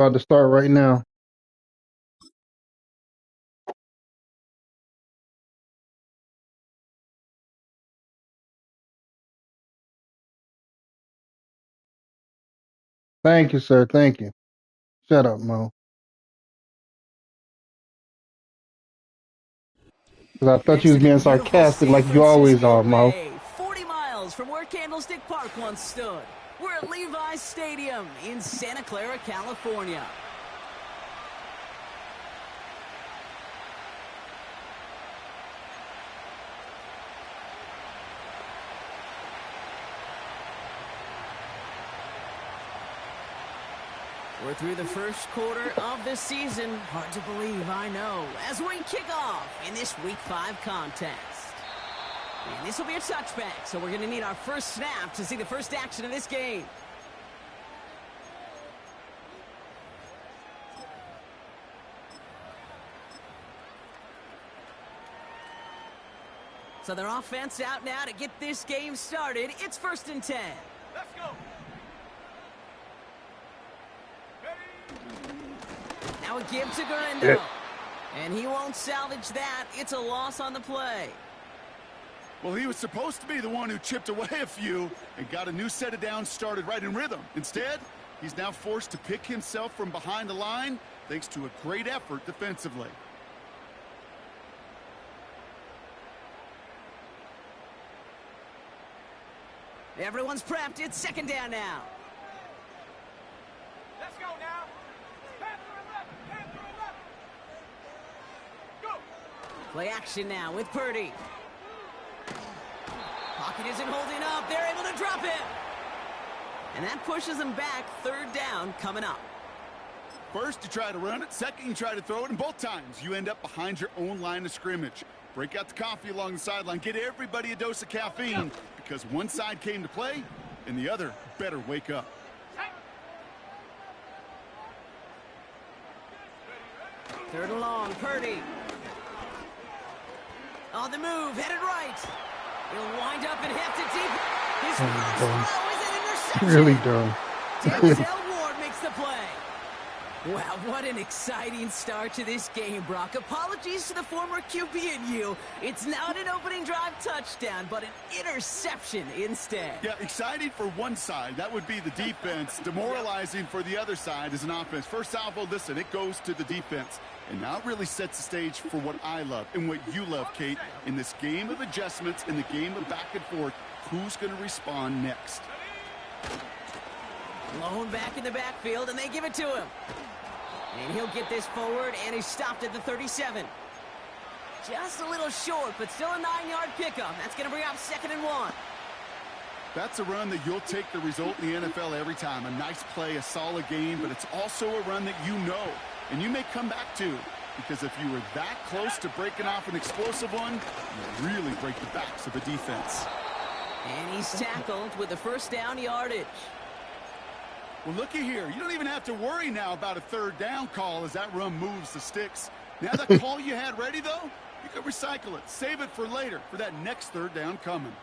About to start right now. Thank you, sir. Thank you. Shut up, Mo. Because I thought you Next was to the being beautiful sarcastic San like you always Francisco are, Mo. Bay, 40 miles from where Candlestick Park once stood. We're at Levi's Stadium in Santa Clara, California. We're through the first quarter of the season. Hard to believe, I know, as we kick off in this Week 5 contest. And this will be a touchback, so we're going to need our first snap to see the first action of this game. So their offense out now to get this game started. It's 1st and 10. Let's go. Now a give to Guerrero. And he won't salvage that. It's a loss on the play. Well, he was supposed to be the one who chipped away a few and got a new set of downs started right in rhythm. Instead, he's now forced to pick himself from behind the line thanks to a great effort defensively. Everyone's prepped. It's 2nd down now. Let's go now. Panther 11. Go. Play action now with Purdy. Pocket isn't holding up. They're able to drop it. And that pushes them back. 3rd down coming up. First, you try to run it. Second, you try to throw it. And both times, you end up behind your own line of scrimmage. Break out the coffee along the sideline. Get everybody a dose of caffeine because one side came to play and the other better wake up. 3rd and long. Purdy. On the move. Headed right. He'll wind up and heft it deep. His first throw is an interception. Really dumb. Denzel Ward makes the play. Wow, what an exciting start to this game, Brock. Apologies to the former QB and you. It's not an opening drive touchdown, but an interception instead. Yeah, exciting for one side. That would be the defense. Demoralizing for the other side as an offense. First salvo, listen, it goes to the defense. And now it really sets the stage for what I love and what you love, Kate. In this game of adjustments, in the game of back and forth, who's going to respond next? Blown back in the backfield, and they give it to him. And he'll get this forward, and he's stopped at the 37. Just a little short, but still a 9-yard pickup. That's going to bring up 2nd and 1. That's a run that you'll take the result in the NFL every time. A nice play, a solid game, but it's also a run that you know, and you may come back to, because if you were that close to breaking off an explosive one, you really break the backs of a defense. And he's tackled with the 1st down yardage. Well, looky here. You don't even have to worry now about a 3rd down call as that run moves the sticks. Now that call you had ready, though, you can recycle it. Save it for later for that next 3rd down coming.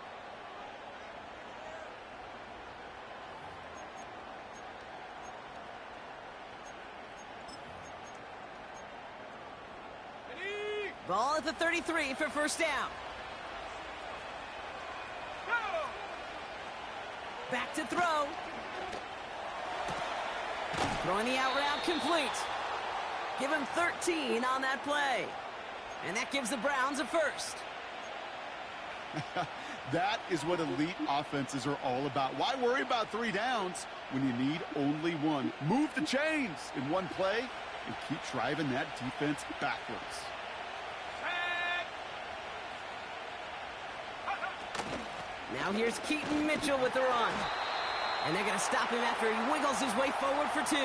Ball at the 33 for 1st down. Back to throw. Throwing the out route complete. Give him 13 on that play. And that gives the Browns a 1st. That is what elite offenses are all about. Why worry about 3 downs when you need only 1? Move the chains in one play and keep driving that defense backwards. Now here's Keaton Mitchell with the run. And they're going to stop him after he wiggles his way forward for 2.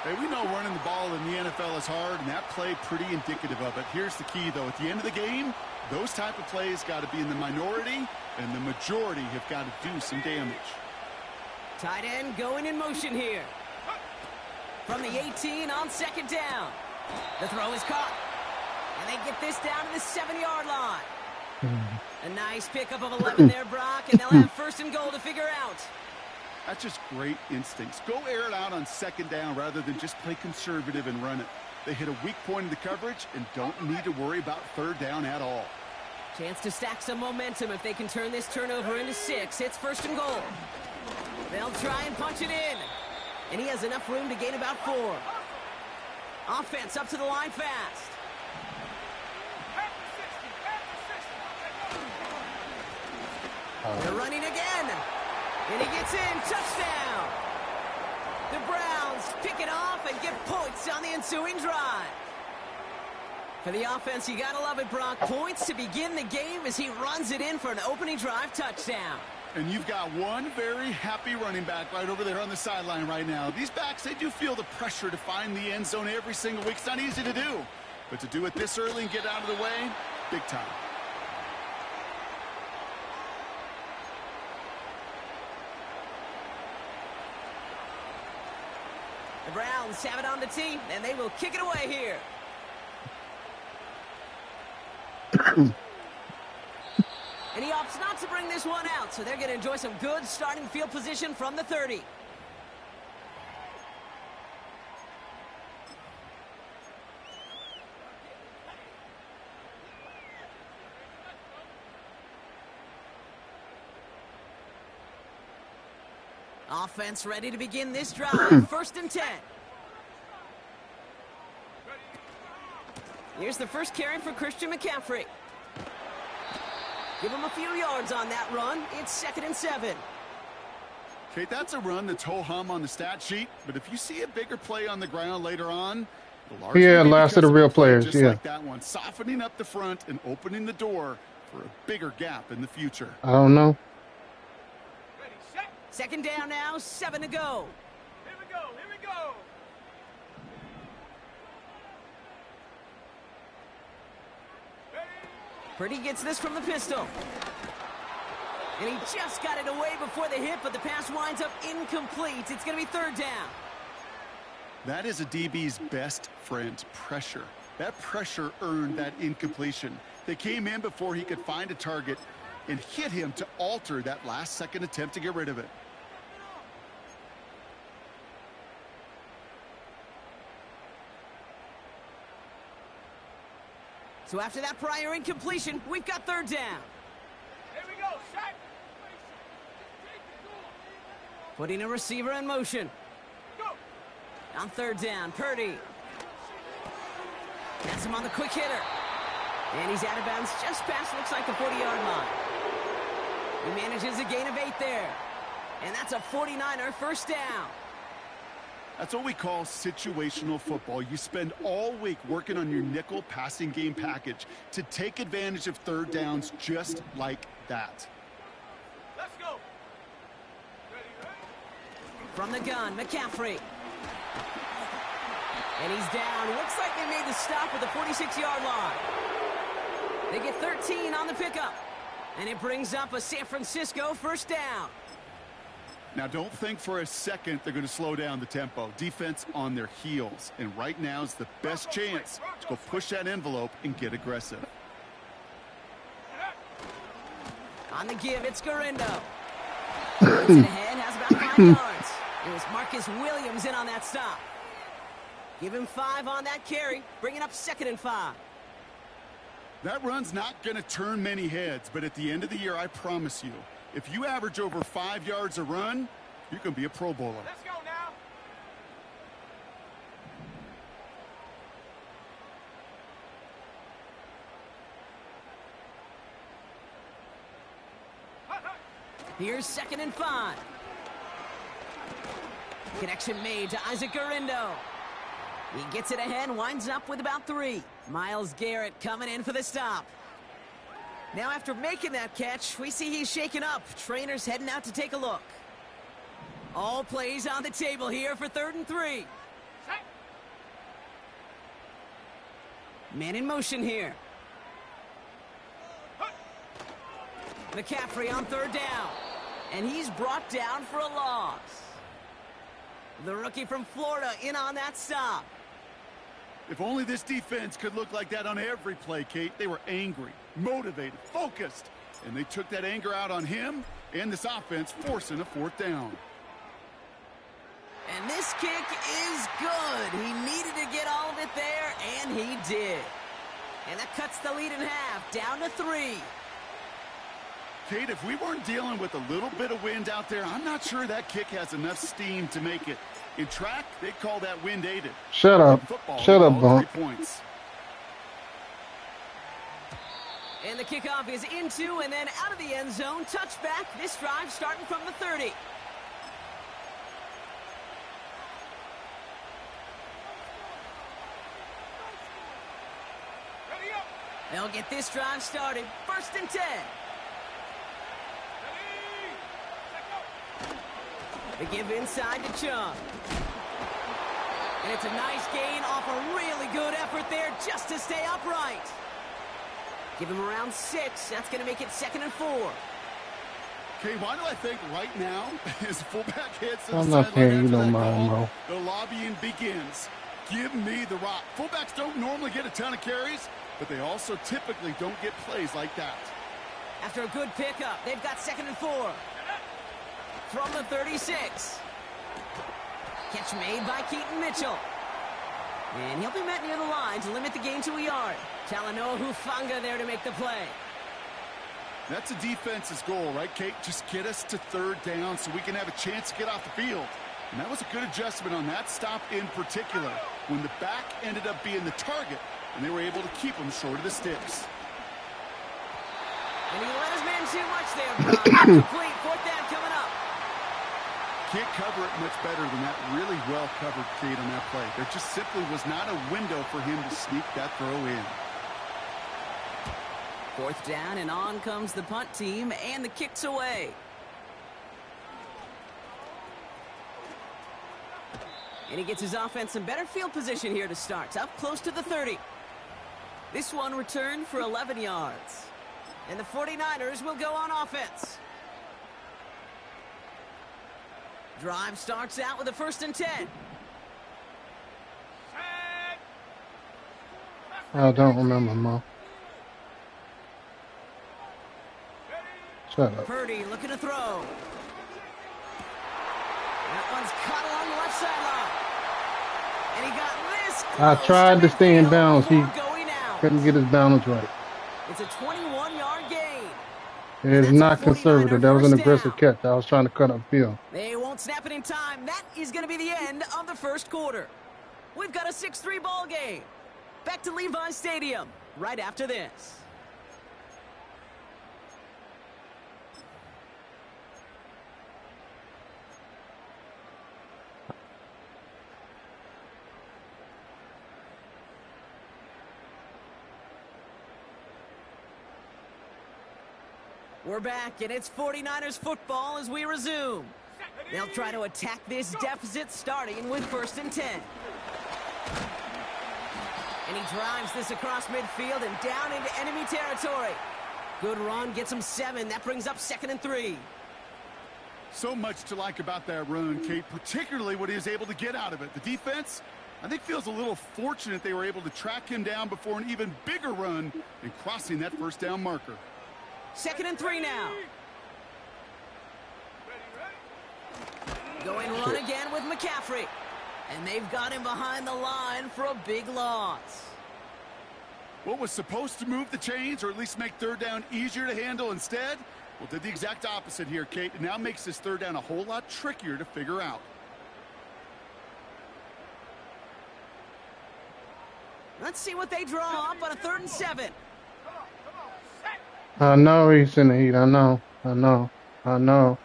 Hey, we know running the ball in the NFL is hard, and that play pretty indicative of it. Here's the key, though. At the end of the game, those type of plays got to be in the minority, and the majority have got to do some damage. Tight end going in motion here. From the 18 on 2nd down. The throw is caught. And they get this down to the 7-yard line. A nice pickup of 11 there, Brock, and they'll have 1st and goal to figure out. That's just great instincts. Go air it out on second down rather than just play conservative and run it. They hit a weak point in the coverage and don't need to worry about third down at all. Chance to stack some momentum if they can turn this turnover into 6. It's first and goal. They'll try and punch it in. And he has enough room to gain about 4. Offense up to the line fast. They're running again. And he gets in. Touchdown. The Browns pick it off and get points on the ensuing drive. For the offense, you gotta love it, Brock. Points to begin the game as he runs it in for an opening drive touchdown. And you've got one very happy running back right over there on the sideline right now. These backs, they do feel the pressure to find the end zone every single week. It's not easy to do. But to do it this early and get out of the way, big time. The Browns have it on the tee, and they will kick it away here. And he opts not to bring this one out, so they're going to enjoy some good starting field position from the 30. Offense ready to begin this drive. First and 10. Here's the first carry for Christian McCaffrey. Give him a few yards on that run. It's 2nd and 7. Kate, that's a run that's ho-hum on the stat sheet, but if you see a bigger play on the ground later on, yeah, last of the real players, just yeah. like that one, softening up the front and opening the door for a bigger gap in the future. I don't know. 2nd down now, 7 to go. Here we go, here we go. Purdy gets this from the pistol. And he just got it away before the hit, but the pass winds up incomplete. It's going to be 3rd down. That is a DB's best friend, pressure. That pressure earned that incompletion. They came in before he could find a target and hit him to alter that last-second attempt to get rid of it. So after that prior incompletion, we've got 3rd down. Here we go, set. Putting a receiver in motion. Go. On 3rd down, Purdy. That's him on the quick hitter. And he's out of bounds just past, looks like the 40-yard line. He manages a gain of 8 there. And that's a 49er first down. That's what we call situational football. You spend all week working on your nickel passing game package to take advantage of 3rd downs just like that. Let's go. Ready. From the gun, McCaffrey. And he's down. Looks like they made the stop at the 46-yard line. They get 13 on the pickup. And it brings up a San Francisco first down. Now, don't think for a second they're going to slow down the tempo. Defense on their heels. And right now is the best chance to go push that envelope and get aggressive. On the give, it's Garindo. Puts it ahead, has about 5 yards. It was Marcus Williams in on that stop. Give him 5 on that carry. Bring it up 2nd and 5. That run's not going to turn many heads, but at the end of the year, I promise you, if you average over 5 yards a run, you're going to be a Pro Bowler. Let's go now. Here's 2nd and 5. Connection made to Isaac Garindo. He gets it ahead, winds up with about 3. Myles Garrett coming in for the stop. Now after making that catch, we see he's shaken up. Trainer's heading out to take a look. All plays on the table here for 3rd and 3. Man in motion here. McCaffrey on 3rd down. And he's brought down for a loss. The rookie from Florida in on that stop. If only this defense could look like that on every play, Kate. They were angry, motivated, focused, and they took that anger out on him and this offense, forcing a 4th down. And this kick is good. He needed to get all of it there, and he did. And that cuts the lead in half, down to 3. Kate, if we weren't dealing with a little bit of wind out there, I'm not sure that kick has enough steam to make it. In track, they call that wind aided. Shut up. Shut up, Bump. 3 points. And the kickoff is into and then out of the end zone. Touchback. This drive starting from the 30. Ready up. They'll get this drive started. 1st and 10. Ready. Set, go. They give inside to Chung. And it's a nice gain off a really good effort there just to stay upright. Give him around 6. That's going to make it 2nd and 4. Okay, why do I think right now his fullback hits I'm not paying you no mind, bro. The lobbying begins. Give me the rock. Fullbacks don't normally get a ton of carries, but they also typically don't get plays like that. After a good pickup, they've got 2nd and 4. From the 36. Catch made by Keaton Mitchell. And he'll be met near the line to limit the gain to a yard. Talanoa Hufanga there to make the play. That's a defense's goal, right, Kate? Just get us to 3rd down so we can have a chance to get off the field. And that was a good adjustment on that stop in particular, when the back ended up being the target, and they were able to keep him short of the sticks. And he let his man too much there, Brian. Complete. 4th down coming up. Can't cover it much better than that. Really well covered, Kate, on that play. There just simply was not a window for him to sneak that throw in. 4th down, and on comes the punt team, and the kick's away. And he gets his offense in better field position here to start. Up close to the 30. This one returned for 11 yards. And the 49ers will go on offense. Drive starts out with a 1st and 10. Set. I don't remember, Mo. Shut up. Purdy looking to throw. That one's caught along the left sideline. And he got this I close tried to stay in midfield bounds. He before going out. couldn't get his balance right. It's a 21-yard gain. It is That's not a 49er conservative. That was an first aggressive down. catch. I was trying to cut upfield. They won't snap it in time. That is going to be the end of the 1st quarter. We've got a 6-3 ball game. Back to Levi Stadium right after this. We're back, and it's 49ers football as we resume. They'll try to attack this deficit starting with 1st and 10. And he drives this across midfield and down into enemy territory. Good run, gets him 7. That brings up 2nd and 3. So much to like about that run, Kate, particularly what he was able to get out of it. The defense, I think, feels a little fortunate they were able to track him down before an even bigger run and crossing that 1st down marker. 2nd and 3 now. Going run again with McCaffrey. And they've got him behind the line for a big loss. What was supposed to move the chains, or at least make 3rd down easier to handle instead, well, did the exact opposite here, Kate. It now makes this 3rd down a whole lot trickier to figure out. Let's see what they draw up on a 3rd and 7. I know he's in the heat. I know. I know. I know.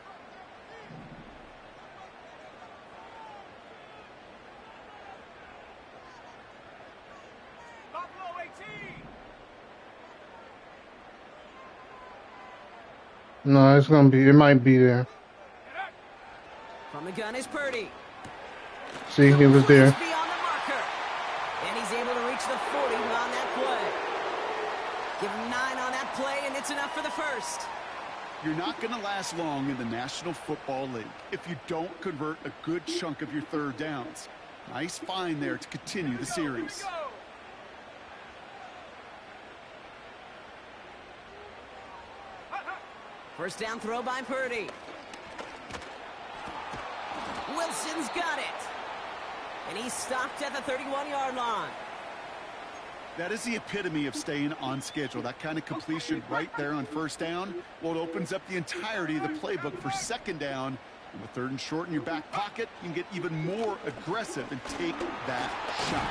Buffalo 18. No, it's gonna be. It might be there. From the gun is Purdy. See, he was there. Beyond the marker. And he's able to reach the 40 on that play. Give him 9 on that play, and it's enough for the 1st. You're not going to last long in the National Football League if you don't convert a good chunk of your 3rd downs. Nice find there to continue the series. 1st down throw by Purdy. Wilson's got it. And he's stopped at the 31-yard line. That is the epitome of staying on schedule. That kind of completion right there on first down. Well, it opens up the entirety of the playbook for second down. And with 3rd and short in your back pocket, you can get even more aggressive and take that shot.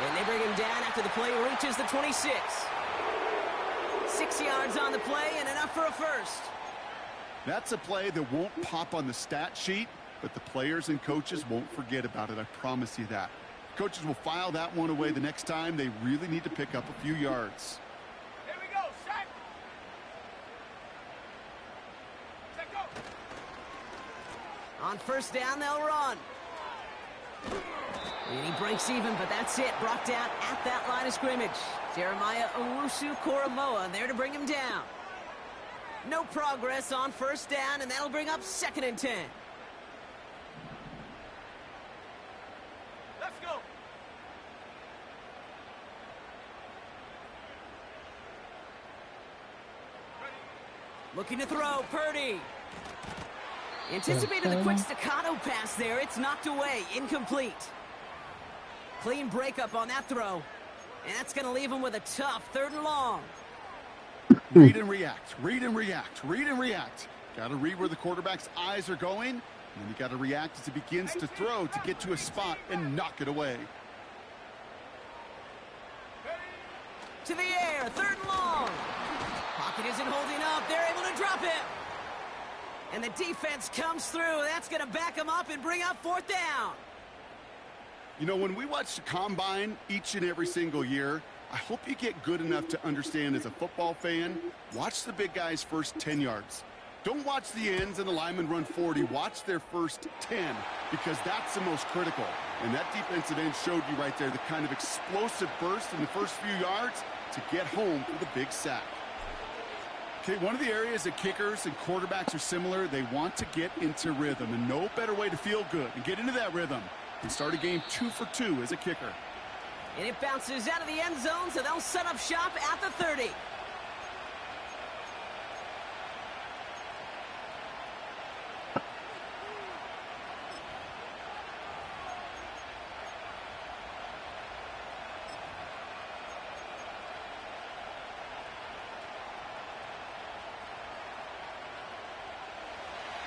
And they bring him down after the play reaches the 26. 6 yards on the play and enough for a first. That's a play that won't pop on the stat sheet, but the players and coaches won't forget about it. I promise you that. Coaches will file that one away the next time they really need to pick up a few yards. Here we go, set. Set, go. On first down, they'll run. And he breaks even, but that's it. Brought down at that line of scrimmage. Jeremiah Owusu-Koramoah there to bring him down. No progress on first down, and that'll bring up 2nd and 10. Let's go. Looking to throw, Purdy. Anticipated the quick staccato pass there. It's knocked away, incomplete. Clean breakup on that throw. And that's going to leave him with a tough 3rd and long. Read and react, read and react, read and react. Got to read where the quarterback's eyes are going, and then you got to react as he begins to throw to get to a spot and knock it away. To the air, 3rd and long. Pocket isn't holding up. They're able to drop him. And the defense comes through. That's going to back him up and bring up 4th down. You know, when we watch the combine each and every single year, I hope you get good enough to understand as a football fan, watch the big guys' first 10 yards. Don't watch the ends and the linemen run 40. Watch their first 10 because that's the most critical. And that defensive end showed you right there the kind of explosive burst in the first few yards to get home for the big sack. Okay, one of the areas that kickers and quarterbacks are similar, they want to get into rhythm. And no better way to feel good and get into that rhythm and start a game 2 for 2 as a kicker. And it bounces out of the end zone, so they'll set up shop at the 30.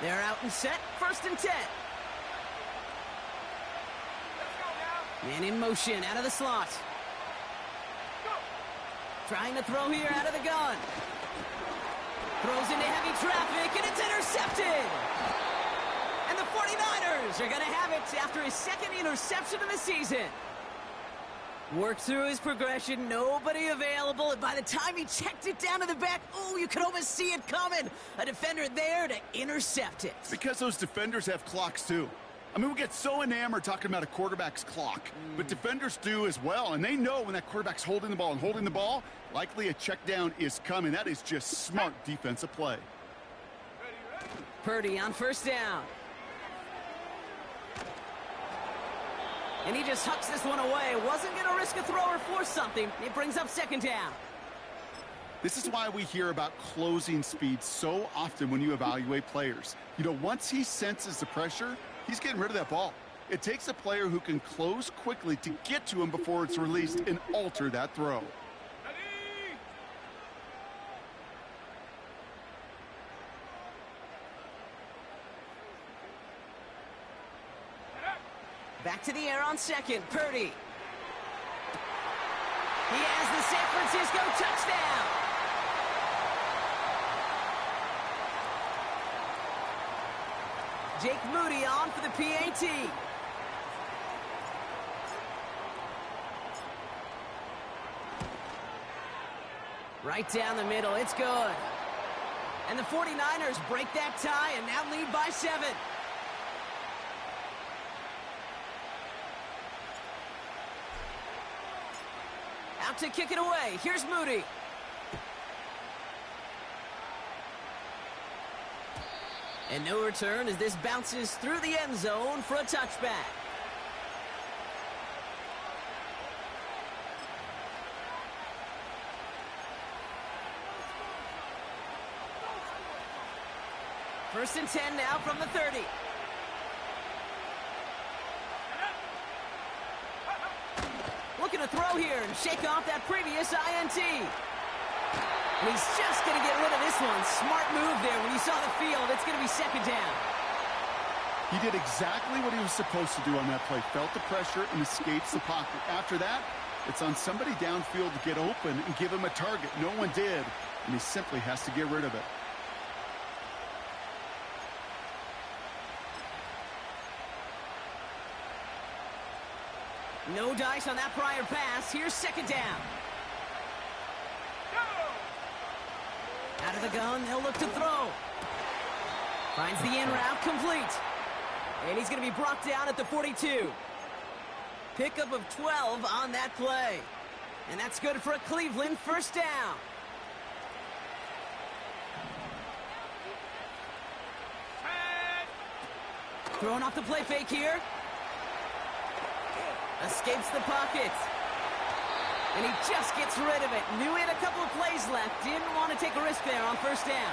They're out and set, 1st and 10. And in motion, out of the slot. Trying to throw here out of the gun. Throws into heavy traffic, and it's intercepted. And the 49ers are going to have it after his 2nd interception of the season. Worked through his progression, nobody available, and by the time he checked it down to the back, oh, you could almost see it coming. A defender there to intercept it. Because those defenders have clocks too. I mean, we get so enamored talking about a quarterback's clock, but defenders do as well, and they know when that quarterback's holding the ball, likely a check down is coming. That is just smart defensive play. Purdy on first down. And he just hucks this one away. Wasn't going to risk a throw or force something. It brings up 2nd down. This is why we hear about closing speed so often when you evaluate players. You know, once he senses the pressure, he's getting rid of that ball. It takes a player who can close quickly to get to him before it's released and alter that throw. Back to the air on 2nd, Purdy. He has the San Francisco touchdown. Jake Moody on for the PAT. Right down the middle, it's good. And the 49ers break that tie and now lead by 7. Out to kick it away. Here's Moody. And no return as this bounces through the end zone for a touchback. First and 10 now from the 30. looking to throw here and shake off that previous INT. And he's just going to get rid of this one. Smart move there. When you saw the field, it's going to be second down. He did exactly what he was supposed to do on that play. Felt the pressure and escapes the pocket. After that, it's on somebody downfield to get open and give him a target. No one did, and he simply has to get rid of it. No dice on that prior pass. Here's second down. Out of the gun, they'll look to throw. Finds the in route, complete. And he's going to be brought down at the 42. Pickup of 12 on that play. And that's good for a Cleveland first down. Throwing off the play fake here. Escapes the pocket. And he just gets rid of it. Knew he had a couple of plays left. Didn't want to take a risk there on first down.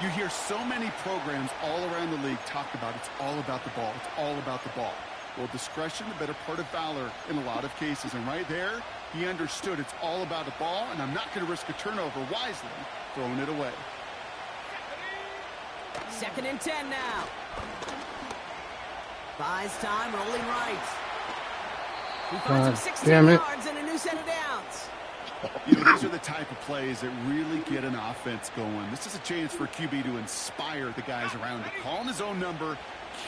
You hear so many programs all around the league talk about it's all about the ball. It's all about the ball. Well, discretion, the better part of valor in a lot of cases. And right there, he understood it's all about the ball, and I'm not going to risk a turnover wisely, throwing it away. Second and 10 now. Buys time, rolling right. He finds him 16 yards and a new set of downs. You know, these are the type of plays that really get an offense going. This is a chance for QB to inspire the guys around him. Calling his own number,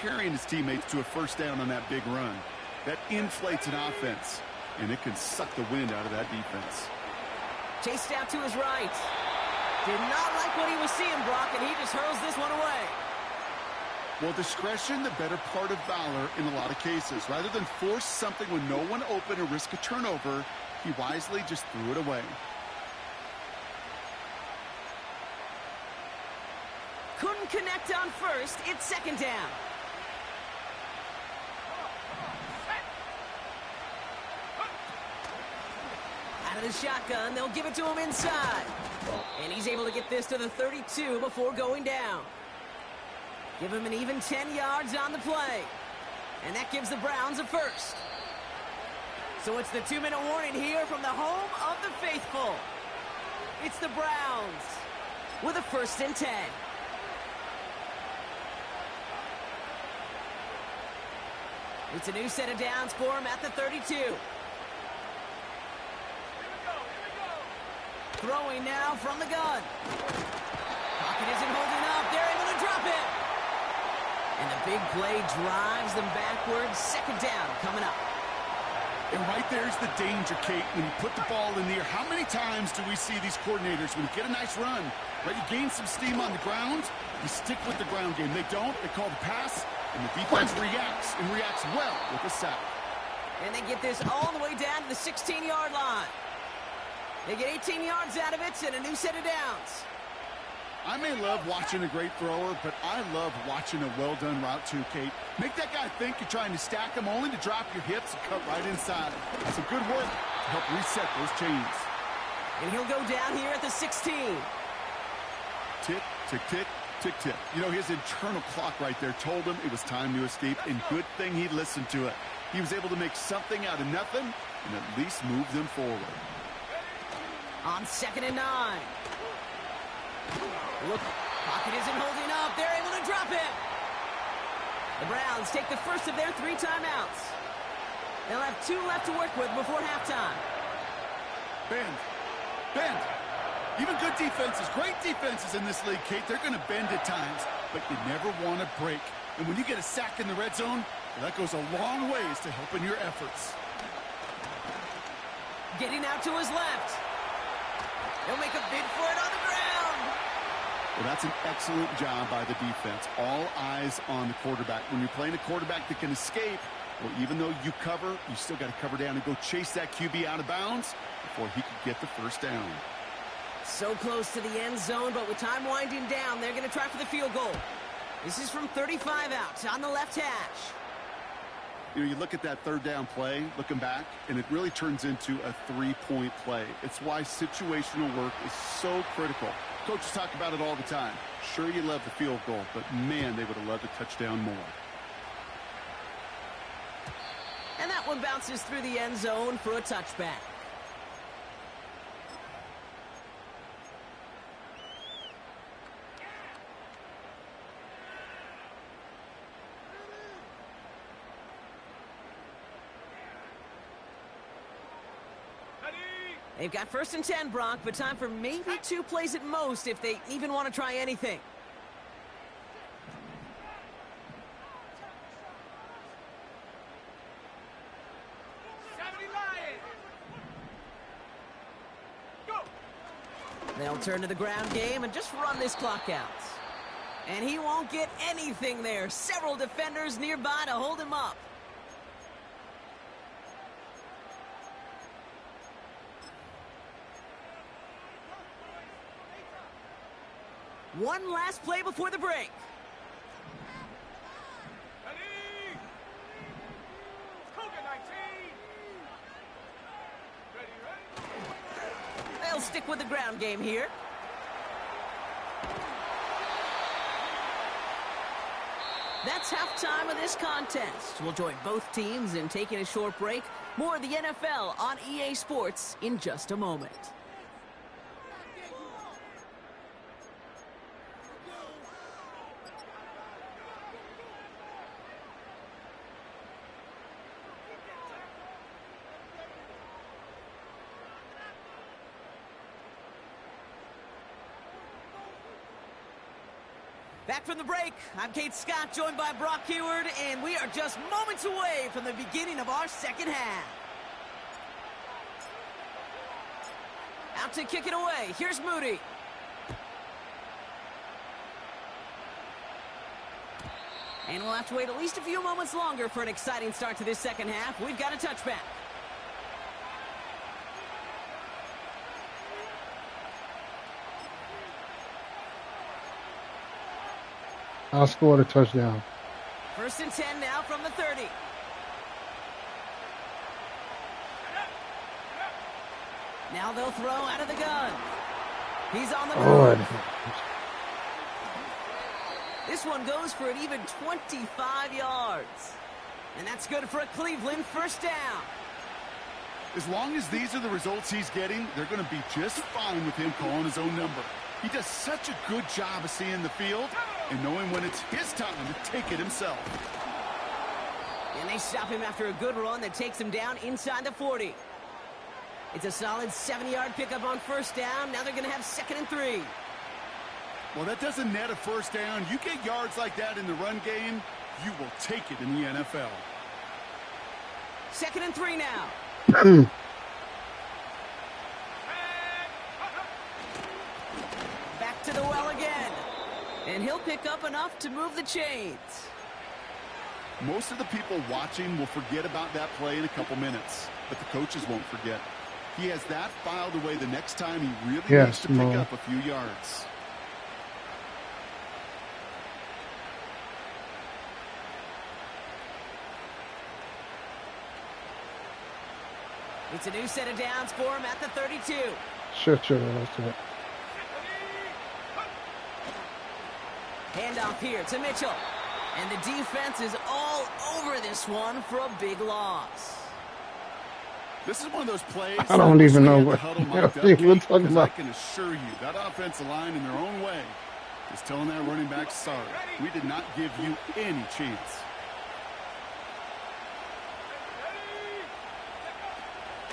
carrying his teammates to a first down on that big run. That inflates an offense, and it can suck the wind out of that defense. Chased out to his right. Did not like what he was seeing, Brock, and he just hurls this one away. Well, discretion, the better part of valor in a lot of cases. Rather than force something when no one open or risk a turnover, he wisely just threw it away. Couldn't connect on first. It's second down. Out of the shotgun, they'll give it to him inside. And he's able to get this to the 32 before going down. Give him an even 10 yards on the play. And that gives the Browns a first. So it's the 2-minute warning here from the home of the faithful. It's the Browns with a first and 10. It's a new set of downs for him at the 32. Throwing now from the gun. Pocket isn't holding up. They're able to drop it. And the big play drives them backwards. Second down coming up. And right there's the danger, Kate, when you put the ball in the air. How many times do we see these coordinators, when you get a nice run, right, you gain some steam on the ground, you stick with the ground game. They don't. They call the pass, and the defense reacts, and reacts well with the sack. And they get this all the way down to the 16-yard line. They get 18 yards out of it and a new set of downs. I may love watching a great thrower, but I love watching a well-done route too, Kate. Make that guy think you're trying to stack him only to drop your hips and cut right inside. Some good work to help reset those chains. And he'll go down here at the 16. Tick, tick, tick, tick, tick. You know, his internal clock right there told him it was time to escape, and good thing he listened to it. He was able to make something out of nothing and at least move them forward. On second and 9. Look, pocket isn't holding up. They're able to drop it. The Browns take the first of their 3 timeouts. They'll have 2 left to work with before halftime. Bend. Bend. Even good defenses, great defenses in this league, Kate, they're going to bend at times, but you never want to break. And when you get a sack in the red zone, well, that goes a long ways to helping your efforts. Getting out to his left. He'll make a bid for it on the ground. Well, that's an excellent job by the defense. All eyes on the quarterback. When you're playing a quarterback that can escape, well, even though you cover, you still got to cover down and go chase that QB out of bounds before he could get the first down. So close to the end zone, but with time winding down, they're going to try for the field goal. This is from 35 out on the left hash. You know, you look at that third down play, looking back, and it really turns into a 3-point play. It's why situational work is so critical. Coaches talk about it all the time. Sure, you love the field goal, but man, they would have loved a touchdown more. And that one bounces through the end zone for a touchback. They've got 1st and 10, Brock, but time for maybe 2 plays at most if they even want to try anything. They'll turn to the ground game and just run this clock out. And he won't get anything there. Several defenders nearby to hold him up. One last play before the break. They'll stick with the ground game here. That's halftime of this contest. We'll join both teams in taking a short break. More of the NFL on EA Sports in just a moment. Back from the break, I'm Kate Scott, joined by Brock Heward, and we are just moments away from the beginning of our second half. Out to kick it away, here's Moody. And we'll have to wait at least a few moments longer for an exciting start to this second half. We've got a touchback. I'll score the touchdown. 1st and 10 now from the 30. Now they'll throw out of the gun. He's on the move. This one goes for an even 25 yards. And that's good for a Cleveland 1st down. As long as these are the results he's getting, they're going to be just fine with him calling his own number. He does such a good job of seeing the field and knowing when it's his time to take it himself. And they stop him after a good run that takes him down inside the 40. It's a solid 70-yard pickup on 1st down. Now they're going to have 2nd and 3. Well, that doesn't net a 1st down. You get yards like that in the run game, you will take it in the NFL. 2nd and 3 now. Back to the well again. And he'll pick up enough to move the chains. Most of the people watching will forget about that play in a couple minutes, but the coaches won't forget. He has that filed away the next time he really needs to pick up a few yards. It's a new set of downs for him at the 32. Sure, that's it. Handoff here to Mitchell. And the defense is all over this one for a big loss. This is one of those plays. I don't even know what we're talking about. I can assure you that offensive line in their own way is telling that running back, sorry, we did not give you any chance.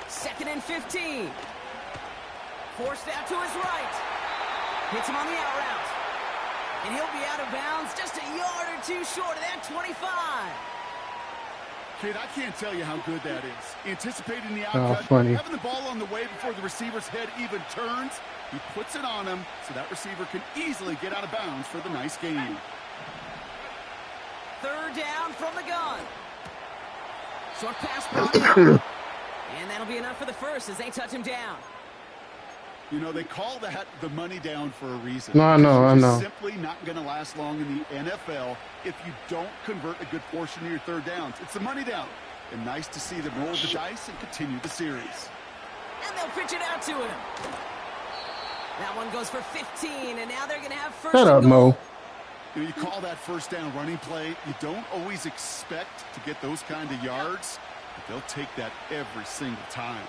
Second and 15. Forced out to his right. Hits him on the out route. And he'll be out of bounds just a yard or two short of that 25. Kid, I can't tell you how good that is. Anticipating the outcut, having the ball on the way before the receiver's head even turns, he puts it on him so that receiver can easily get out of bounds for the nice gain. 3rd down from the gun. Short pass brought in. And that'll be enough for the first as they touch him down. You know, they call that the money down for a reason. No, I know. Simply not going to last long in the NFL if you don't convert a good portion of your 3rd downs. It's the money down. And nice to see them roll the dice and continue the series. And they'll pitch it out to him. That one goes for 15, and now they're going to have 1st Shut up, and goal. Mo. You call that 1st down running play. You don't always expect to get those kind of yards. But they'll take that every single time.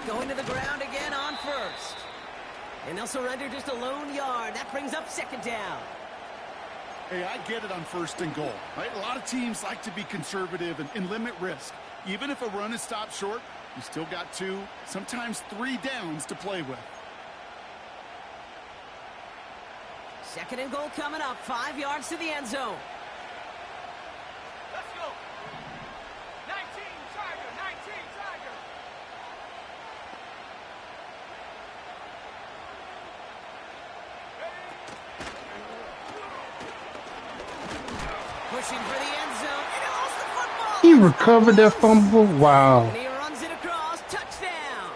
Going to the ground again on first. And they'll surrender just a lone yard. That brings up second down. Hey, I get it on 1st and goal, right? A lot of teams like to be conservative and limit risk. Even if a run is stopped short, you still got 2, sometimes 3 downs to play with. 2nd and goal coming up. 5 yards to the end zone. Let's go. 19 Tiger, 19 Tiger. Pushing for the end zone. And he lost the football. He recovered that fumble. Wow. And he runs it across. Touchdown.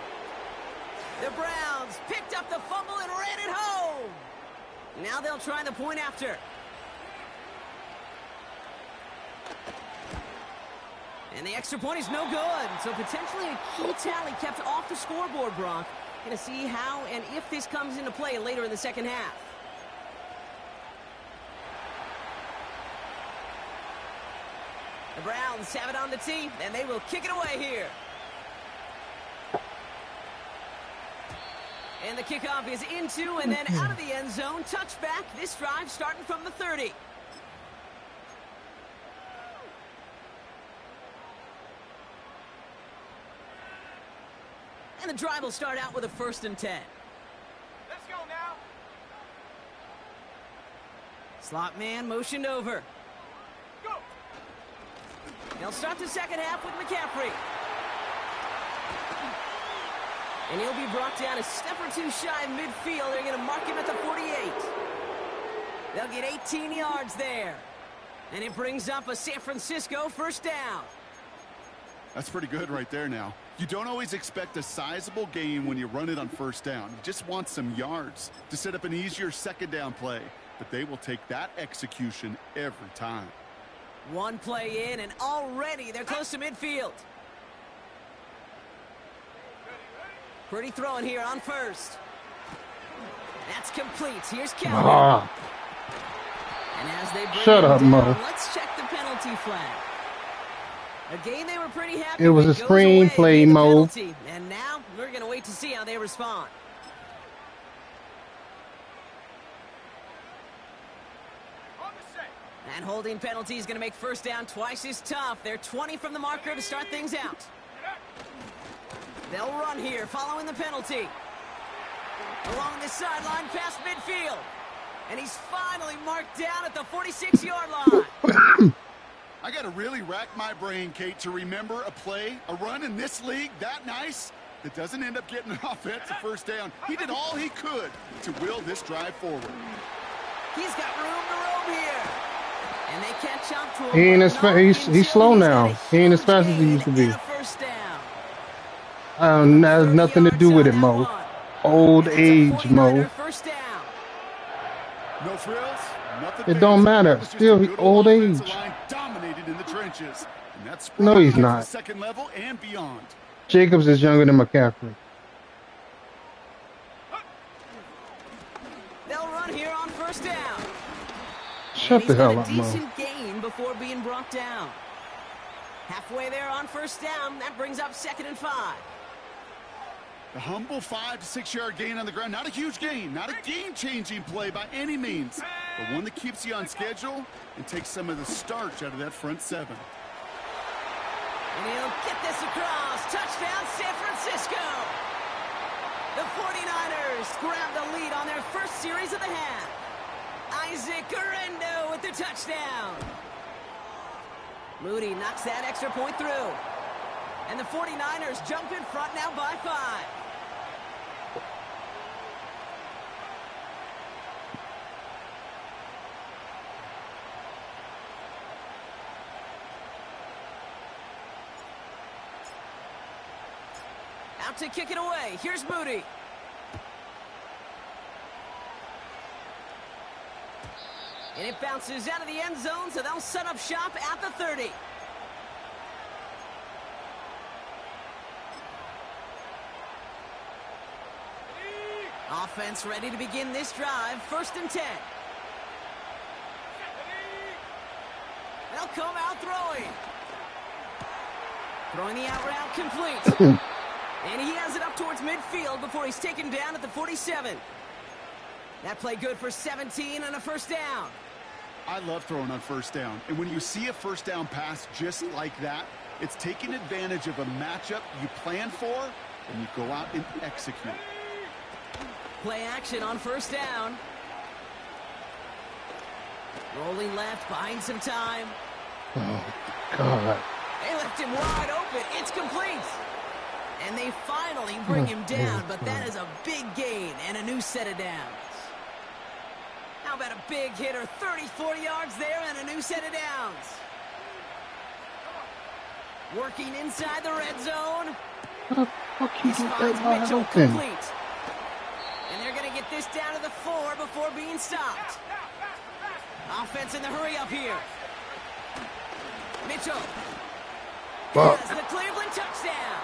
The Browns picked up the fumble and ran it home. Now they'll try the point after. And the extra point is no good. So potentially a key tally kept off the scoreboard, Brock. Going to see how and if this comes into play later in the second half. The Browns have it on the tee, and they will kick it away here. And the kickoff is into and then out of the end zone. Touchback. This drive starting from the 30. And the drive will start out with a 1st and 10. Let's go now. Slot man motioned over. Go. They'll start the second half with McCaffrey. And he'll be brought down a step or 2 shy of midfield. They're going to mark him at the 48. They'll get 18 yards there. And it brings up a San Francisco 1st down. That's pretty good right there now. You don't always expect a sizable gain when you run it on 1st down. You just want some yards to set up an easier 2nd down play. But they will take that execution every time. 1 play in, and already they're close to midfield. Pretty throwing here on 1st. That's complete. Here's Calvin. And as they bring Shut up, down, Mo. let's check the penalty flag. A game they were pretty happy It was with a goes screenplay, away via the Mo. penalty. And now we're going to wait to see how they respond. On the set. That holding penalty is going to make 1st down twice as tough. They're 20 from the marker to start things out. They'll run here following the penalty. Along the sideline past midfield. And he's finally marked down at the 46-yard line. I got to really rack my brain, Kate, to remember a play, a run in this league that nice that doesn't end up getting an offensive 1st down. He did all he could to will this drive forward. He's got room to roam here. And they catch up to him. He ain't as he's slow now. He ain't as fast as he used to be. 1st down. That has nothing to do with it, Mo. Old age, Mo. 1st down. No frills, nothing. It don't matter. Still, he old age. Dominated in the trenches. And that's No, he's not. 2nd level and beyond. Jacobs is younger than McCaffrey. They'll run here on 1st down. Shut the hell up, He's got a Mo. decent gain before being brought down. Halfway there on 1st down. That brings up 2nd and 5. A humble 5 to 6 yard gain on the ground. Not a huge gain, not a game-changing play by any means, but one that keeps you on schedule and takes some of the starch out of that front 7. And he'll get this across. Touchdown, San Francisco. The 49ers grab the lead on their 1st series of the half. Isaac Guerrero with the touchdown. Moody knocks that extra point through. And the 49ers jump in front now by 5. Out to kick it away. Here's Moody. And it bounces out of the end zone, so they'll set up shop at the 30. Offense ready to begin this drive. 1st and 10. They'll come out throwing. Throwing the out route complete. And he has it up towards midfield before he's taken down at the 47. That play good for 17 and a first down. I love throwing on first down. And when you see a first down pass just like that, it's taking advantage of a matchup you plan for, and you go out and execute. Play action on first down. Rolling left, buying some time. Oh, God. They left him wide open. It's complete. And they finally bring him down, but that is a big gain and a new set of downs. How about a big hitter, 30, 40 yards there and a new set of downs. Working inside the red zone. How the fuck you He get that finds wide Mitchell open? complete. And they're going to get this down to the 4 before being stopped. Offense in the hurry up here. Mitchell. Fuck. Has the Cleveland touchdown.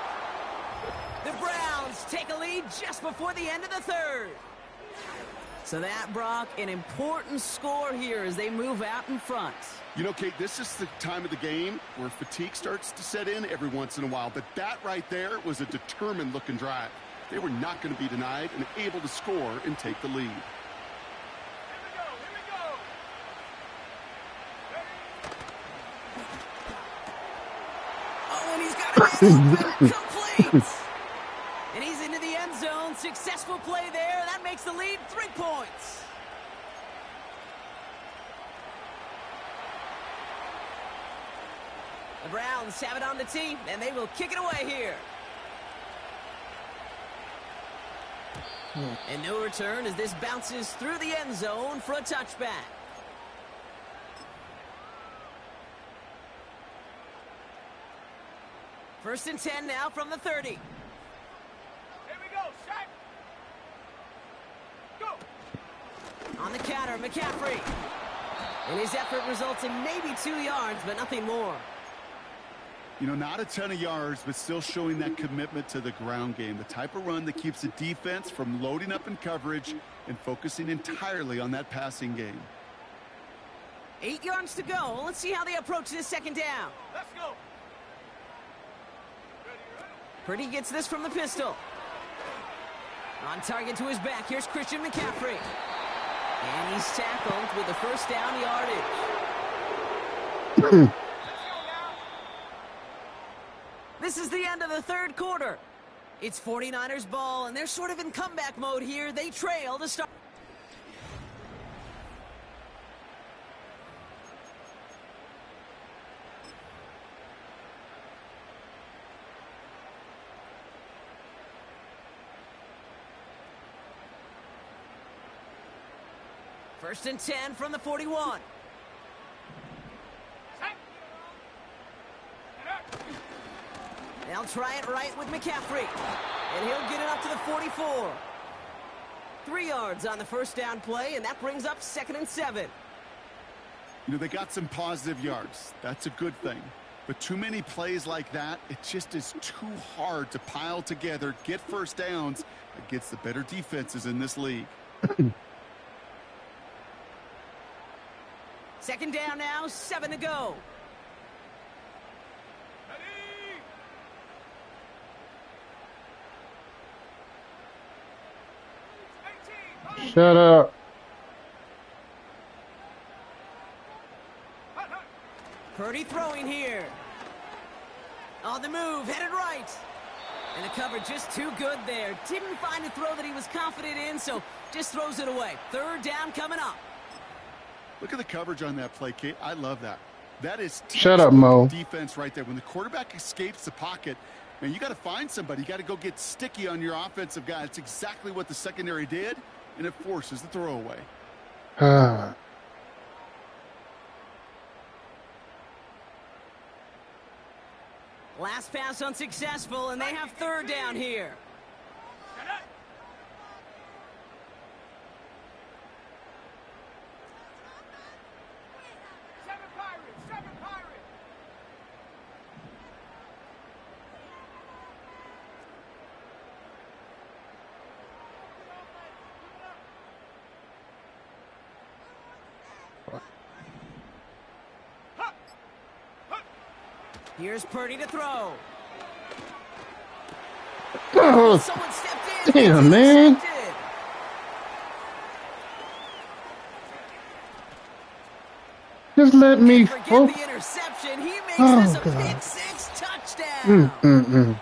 The Browns take a lead just before the end of the third. So that, Brock, an important score here as they move out in front. You know, Kate, this is the time of the game where fatigue starts to set in every once in a while. But that right there was a determined-looking drive. They were not going to be denied and able to score and take the lead. Here we go. Oh, and he's got a man open, complete. And he's into the end zone. Successful play there. That makes the lead 3 points. The Browns have it on the tee, and they will kick it away here. And no return as this bounces through the end zone for a touchback. First and 10 now from the 30. Here we go. Shot. Go. On the counter, McCaffrey. And his effort results in maybe 2 yards, but nothing more. You know, not a ton of yards, but still showing that commitment to the ground game. The type of run that keeps the defense from loading up in coverage and focusing entirely on that passing game. 8 yards to go. Let's see how they approach this second down. Let's go. Purdy gets this from the pistol. On target to his back. Here's Christian McCaffrey. And he's tackled with the first down yardage. This is the end of the third quarter. It's 49ers ball, and they're sort of in comeback mode here. They trail to start. First and 10 from the 41. They'll try it right with McCaffrey. And he'll get it up to the 44. 3 yards on the first down play, and that brings up 2nd and 7. You know, they got some positive yards. That's a good thing. But too many plays like that, it just is too hard to pile together, get first downs against the better defenses in this league. Second down now, 7 to go. Shut up. Purdy throwing here. On the move, headed right. And the cover just too good there. Didn't find a throw that he was confident in, so just throws it away. Third down coming up. Look at the coverage on that play, Kate. I love that. That is Shut up, Mo. defense right there. When the quarterback escapes the pocket, man, you got to find somebody. You got to go get sticky on your offensive guy. It's exactly what the secondary did, and it forces the throwaway. Last pass unsuccessful, and they have third down here. Seven Pirates. Here's Purdy to throw. Oh, Someone stepped in. damn, It's man. intercepted. Just let me Forget focus. the interception. He makes Oh, this a God. pick six touchdown.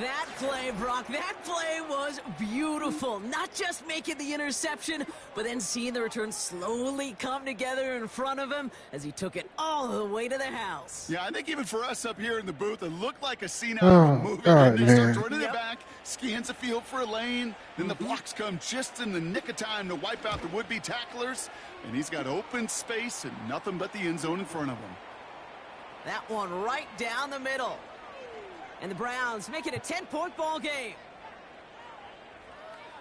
That play, Brock, that play was beautiful. Not just making the interception, but then seeing the return slowly come together in front of him as he took it all the way to the house. Yeah, I think even for us up here in the booth, it looked like a scene out of a movie. God, They start man. running it back, scans the field for a lane, then the blocks come just in the nick of time to wipe out the would-be tacklers, and he's got open space and nothing but the end zone in front of him. That one right down the middle. And the Browns make it a 10-point ball game.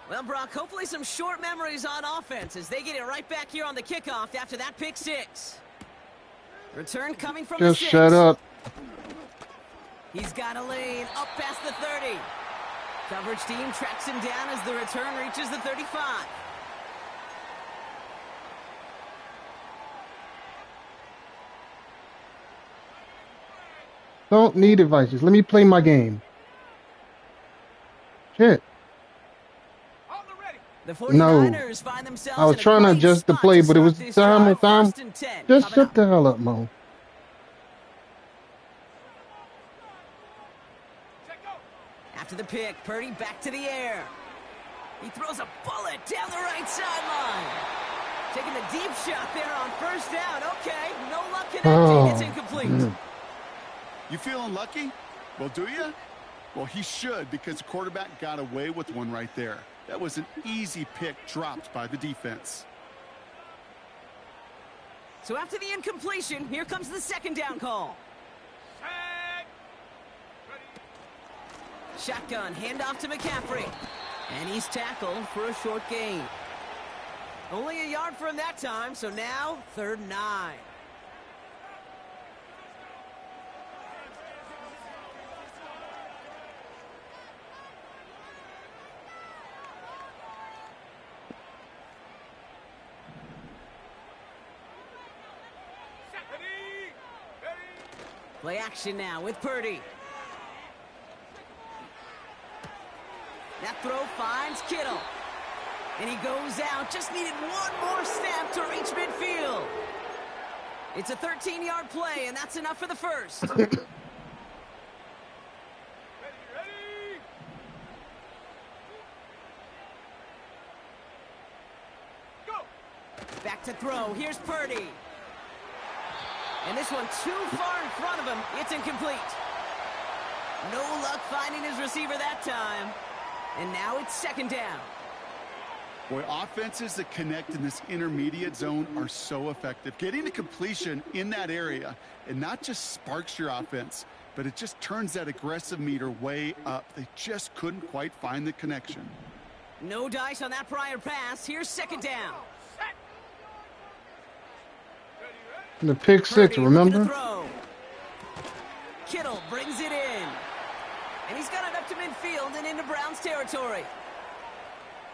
Well, Brock, hopefully some short memories on offense as they get it right back here on the kickoff after that pick six. Return coming from the Just 6. shut up. He's got a lane up past the 30. Coverage team tracks him down as the return reaches the 35. Don't need advices. Let me play my game. Shit. On the ready. The 49ers find themselves I was in a trying to great adjust the spot play, to but it was start this time drive. and time. First and 10 Just coming shut up. the hell up, Mo. Check go. After the pick, Purdy back to the air. He throws a bullet down the right sideline. Taking the deep shot there on first down. Okay, no luck connecting. It's incomplete. You feeling lucky? Well, do you? Well, he should, because the quarterback got away with one right there. That was an easy pick dropped by the defense. So after the incompletion, here comes the second down call. Set. Ready. Shotgun, handoff to McCaffrey. And he's tackled for a short gain. Only a yard for him that time, so now 3rd and 9. Set. Ready. Ready. Play action now with Purdy. That throw finds Kittle. And he goes out. Just needed one more step to reach midfield. It's a 13-yard play, and that's enough for the first. Ready. Ready. Go. Back to throw. Here's Purdy. And this one too far in front of him. It's incomplete. No luck finding his receiver that time. And now it's 2nd down. Boy, offenses that connect in this intermediate zone are so effective. Getting a completion in that area, it not just sparks your offense, but it just turns that aggressive meter way up. They just couldn't quite find the connection. No dice on that prior pass. Here's 2nd down. Set. The pick six, Purdy looking to remember? throw. Kittle brings it in. And he's got it up to midfield and into Browns territory.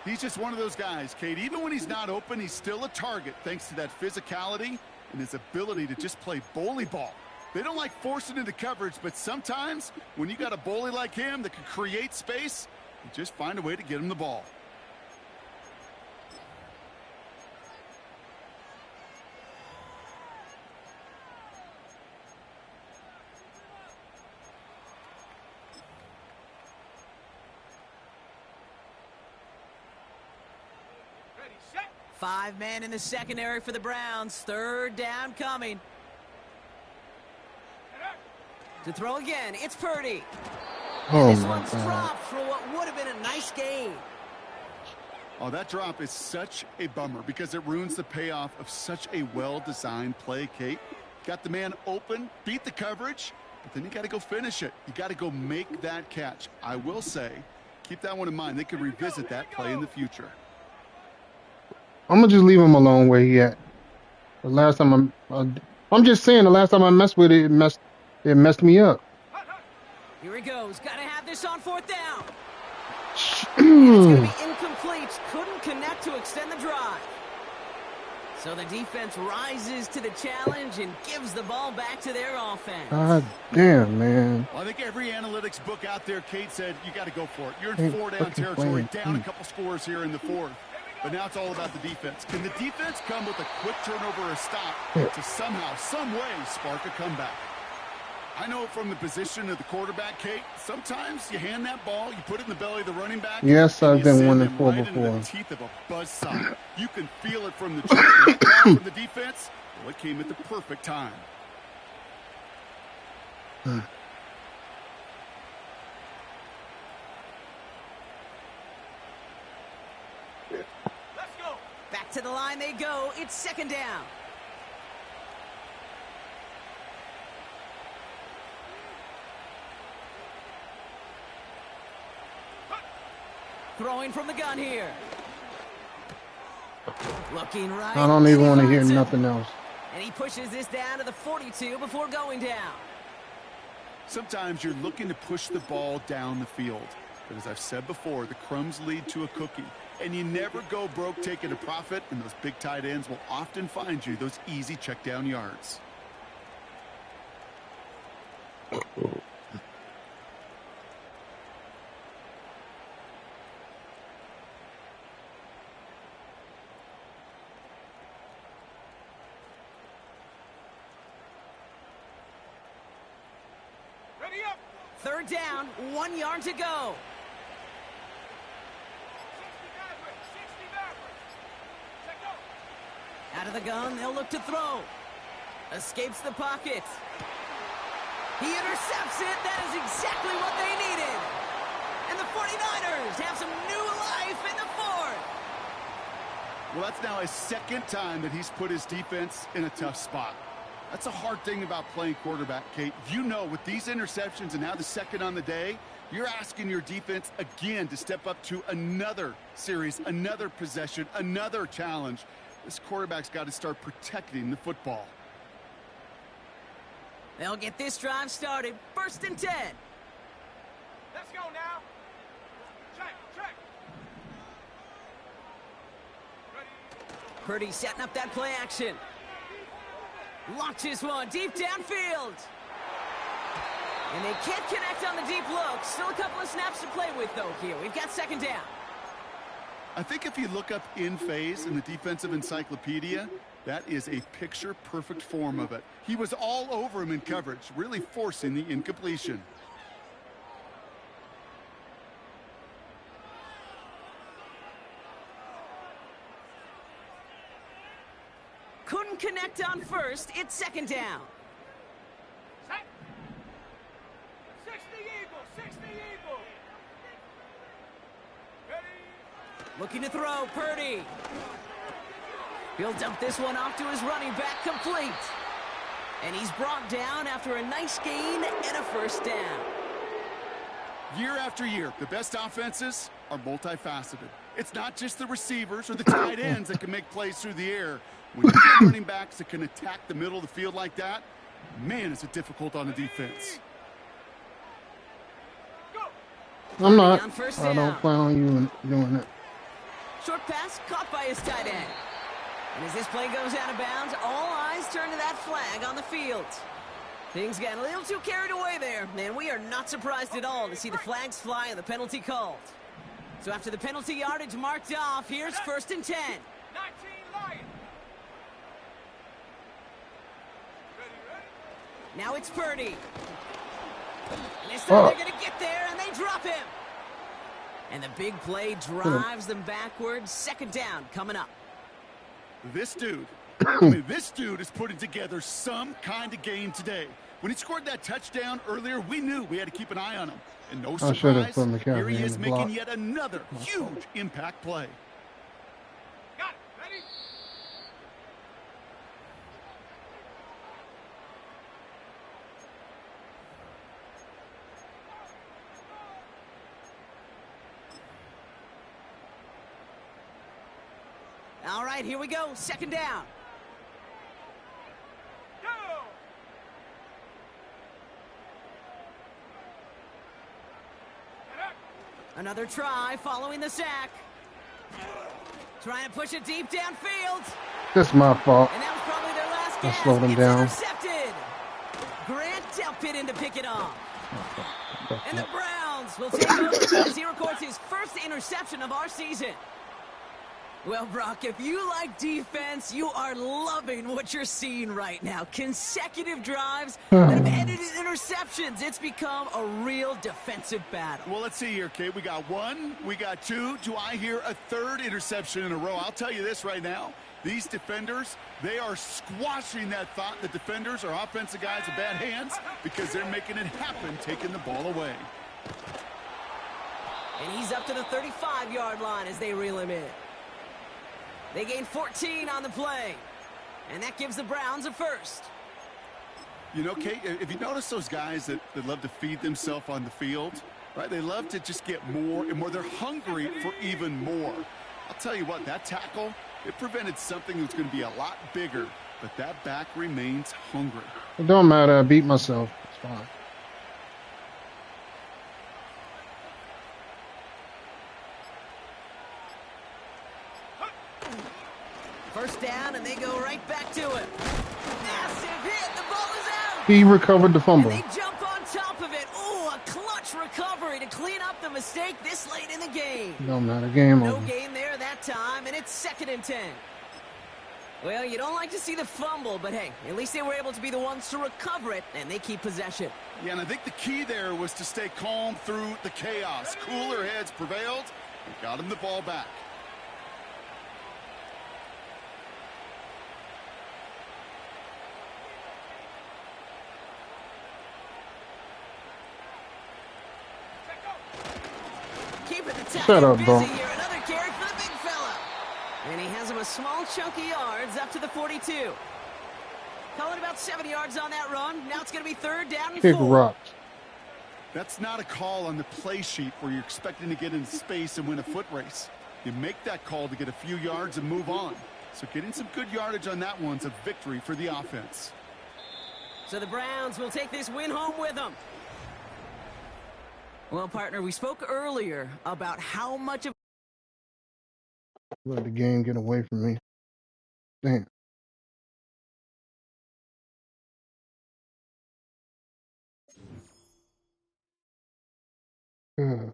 He's just one of those guys, Kate. Even when he's not open, he's still a target thanks to that physicality and his ability to just play bully ball. They don't like forcing into coverage, but sometimes when you got a bully like him that can create space, you just find a way to get him the ball. Ready. Set. 5 men in the secondary for the Browns. 3rd down coming. To throw again, it's Purdy. Oh, This my one's God. dropped for what would have been a nice gain. Oh, that drop is such a bummer because it ruins the payoff of such a well-designed play, Kate. Got the man open, beat the coverage, but then you got to go finish it. You got to go make that catch. I will say, keep that one in mind. They could revisit that play in the future. I'm gonna just leave him alone where he at. The last time I'm just saying the last time I messed with it, it messed me up. Here he goes. Got to have this on 4th down. It's Hmm. going to be incomplete. Couldn't connect to extend the drive. So the defense rises to the challenge and gives the ball back to their offense. God damn, man. Well, I think every analytics book out there, Kate, said you got to go for it. You're in Ain't 4-down fucking territory, playing. down a couple scores here in the fourth. But now it's all about the defense. Can the defense come with a quick turnover or a stop to somehow, some way, spark a comeback? I know from the position of the quarterback, Kate, sometimes you hand that ball, you put it in the belly of the running back. Yes, I've been send 1-4 right before. into the teeth of a buzzsaw. You can feel it from the jump. That call from the defense, well, it came at the perfect time. Let's go. Back to the line they go. It's second down. Throwing from the gun here. Looking right. I don't even and he want to hear finds him. nothing else. And he pushes this down to the 42 before going down. Sometimes you're looking to push the ball down the field. But as I've said before, the crumbs lead to a cookie. And you never go broke taking a profit, and those big tight ends will often find you those easy check down yards. Ready up. Third down, 1 yard to go. 60 backwards. Check go. Out of the gun, they'll look to throw. Escapes the pocket. He intercepts it. That is exactly what they needed. And the 49ers have some new life in the fourth. Well, that's now his second time that he's put his defense in a tough spot. That's a hard thing about playing quarterback, Kate. You know, with these interceptions and now the second on the day, you're asking your defense again to step up to another series, another possession, another challenge. This quarterback's got to start protecting the football. They'll get this drive started. First and 10. Let's go now. Check. Ready. Purdy setting up that play action. Launches one deep downfield. And they can't connect on the deep look. Still a couple of snaps to play with, though, here. We've got second down. I think if you look up in phase in the defensive encyclopedia, that is a picture-perfect form of it. He was all over him in coverage, really forcing the incompletion. Couldn't connect on first. It's second down. Set. 60 Eagle. 60 Eagle. Ready. Looking to throw, Purdy. He'll dump this one off to his running back, complete. And he's brought down after a nice gain and a first down. Year after year, the best offenses are multifaceted. It's not just the receivers or the tight ends that can make plays through the air. When you get running backs that can attack the middle of the field like that, man, is it difficult on the defense. Go. I'm not. On first I down. don't plan on you doing it. Short pass caught by his tight end. And as this play goes out of bounds, all eyes turn to that flag on the field. Things got a little too carried away there, and we are not surprised at all to see the flags fly and the penalty called. So after the penalty yardage marked off, here's first and 10. 19 Lions. Ready. Now it's Purdy. And this time they're going to get there, and they drop him. And the big play drives them backwards. Second down coming up. This dude, this dude is putting together some kind of game today. When he scored that touchdown earlier, we knew we had to keep an eye on him. And no I should have surprise, put McCaffrey here he in is the making block. yet another huge impact play. Got it. Ready. All right, here we go. Second down. Go. Get up. Another try following the sack. Trying to push it deep downfield. That's my fault. And that was probably their last I gasp. slowed him It's down. intercepted. Grant Delpit in to pick it off. And the Browns will take over as he records his first interception of our season. Well, Brock, if you like defense, you are loving what you're seeing right now. Consecutive drives that have ended in interceptions. It's become a real defensive battle. Well, let's see here, Kate. We got one, we got two. Do I hear a third interception in a row? I'll tell you this right now. These defenders, they are squashing that thought that defenders are offensive guys with bad hands because they're making it happen, taking the ball away. And he's up to the 35-yard line as they reel him in. They gain 14 on the play. And that gives the Browns a first. You know, Kate, if you notice those guys that love to feed themselves on the field, right? They love to just get more and more. They're hungry for even more. I'll tell you what, that tackle, it prevented something that's going to be a lot bigger. But that back remains hungry. It don't matter. I beat myself. It's fine. First down, and they go right back to it. Massive hit. The ball is out. He recovered the fumble. And they jump on top of it. Ooh, a clutch recovery to clean up the mistake this late in the game. It don't matter. Game No over. gain there that time, and it's 2nd and 10. Well, you don't like to see the fumble, but hey, at least they were able to be the ones to recover it, and they keep possession. Yeah, and I think the key there was to stay calm through the chaos. Cooler heads prevailed and got him the ball back. Keeping the tight Shut end up, busy bro. here. Another carry for the big fella. And he has him a small chunky yards up to the 42. Calling about 7 yards on that run. Now it's going to be 3rd down and Kick 4. rocks. That's not a call on the play sheet where you're expecting to get into space and win a foot race. You make that call to get a few yards and move on. So getting some good yardage on that one's a victory for the offense. So the Browns will take this win home with them. Well, partner, we spoke earlier about how much of Let the game get away from me. Damn. Ugh.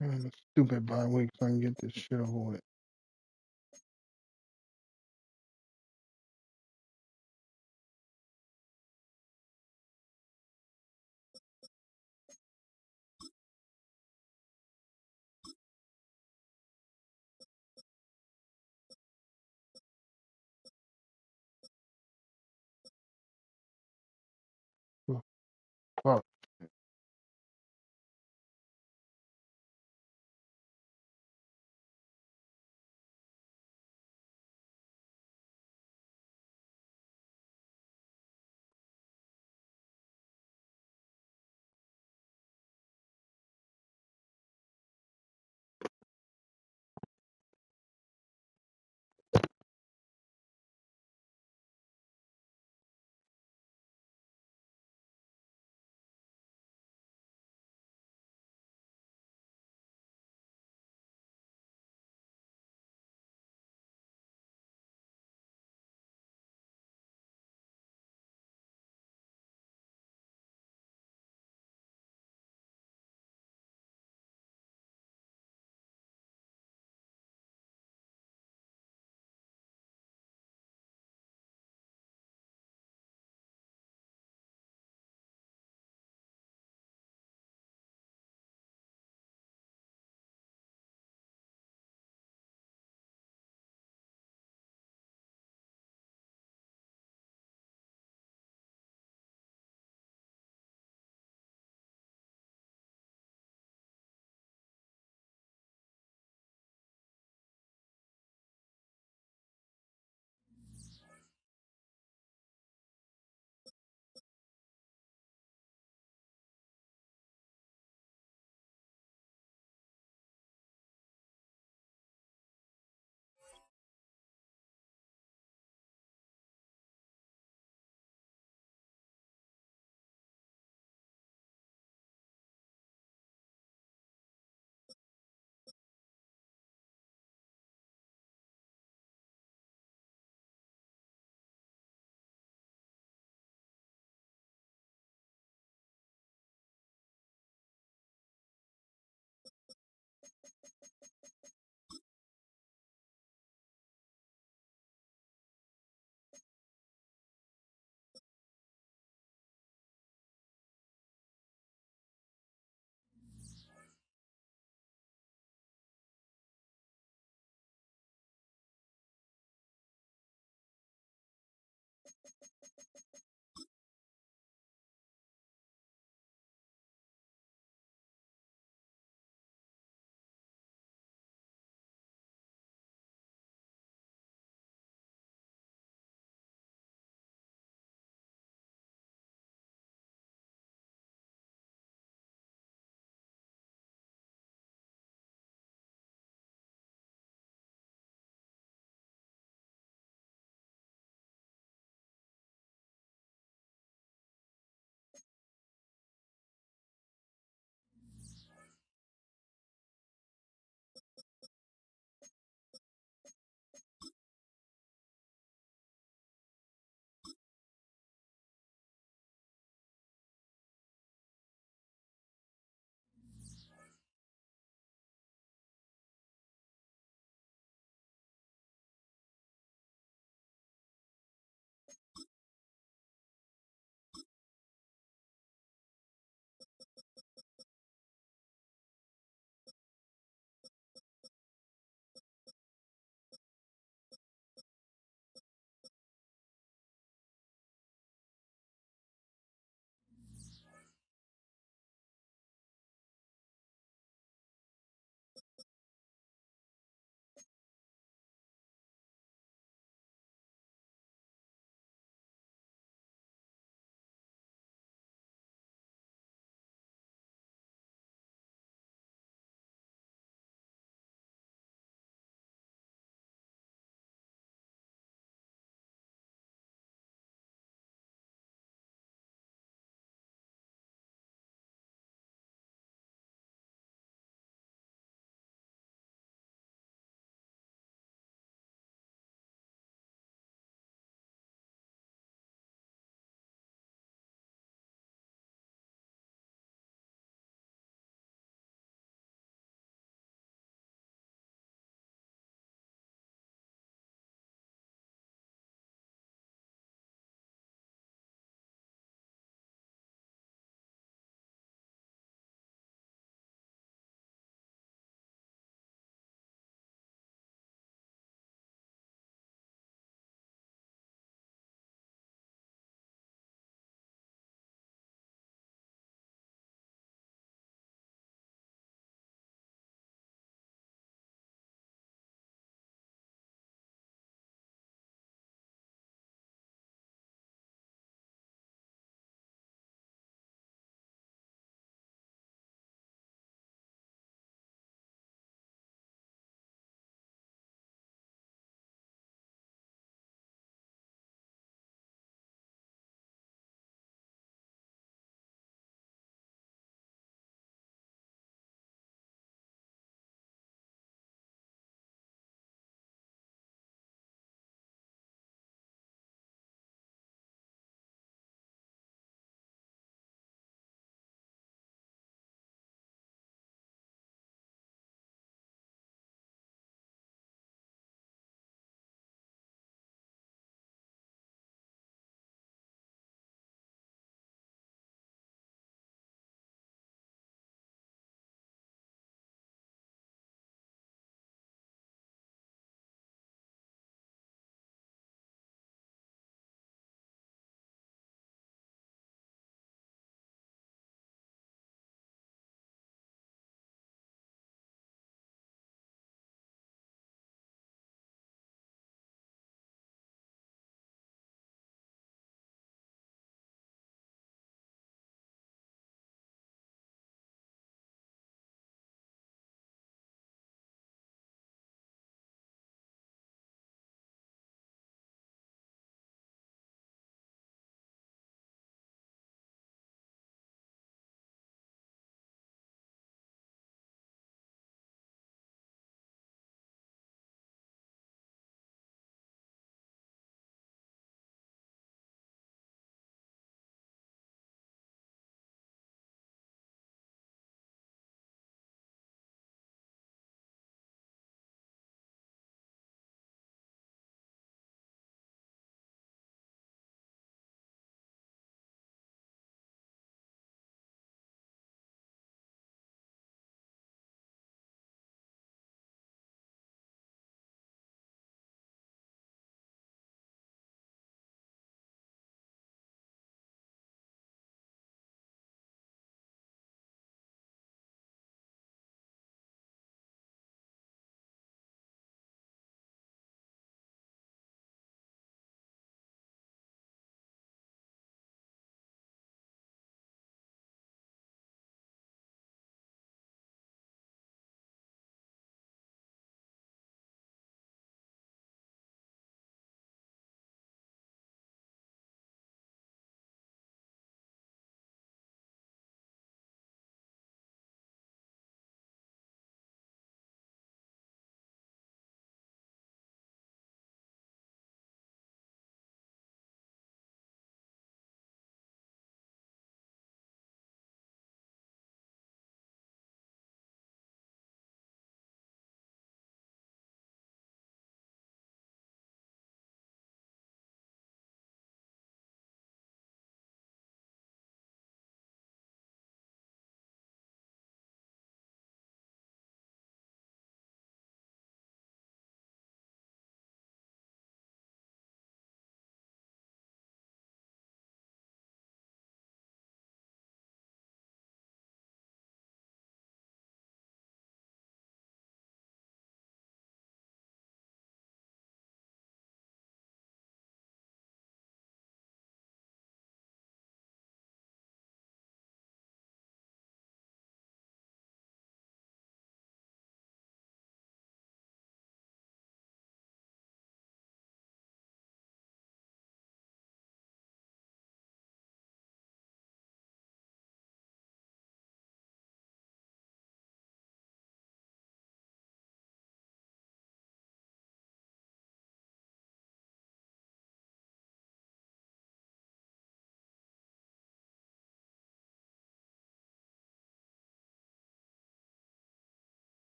Man, stupid bye week so I can get this shit over with. Fuck.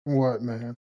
What, man?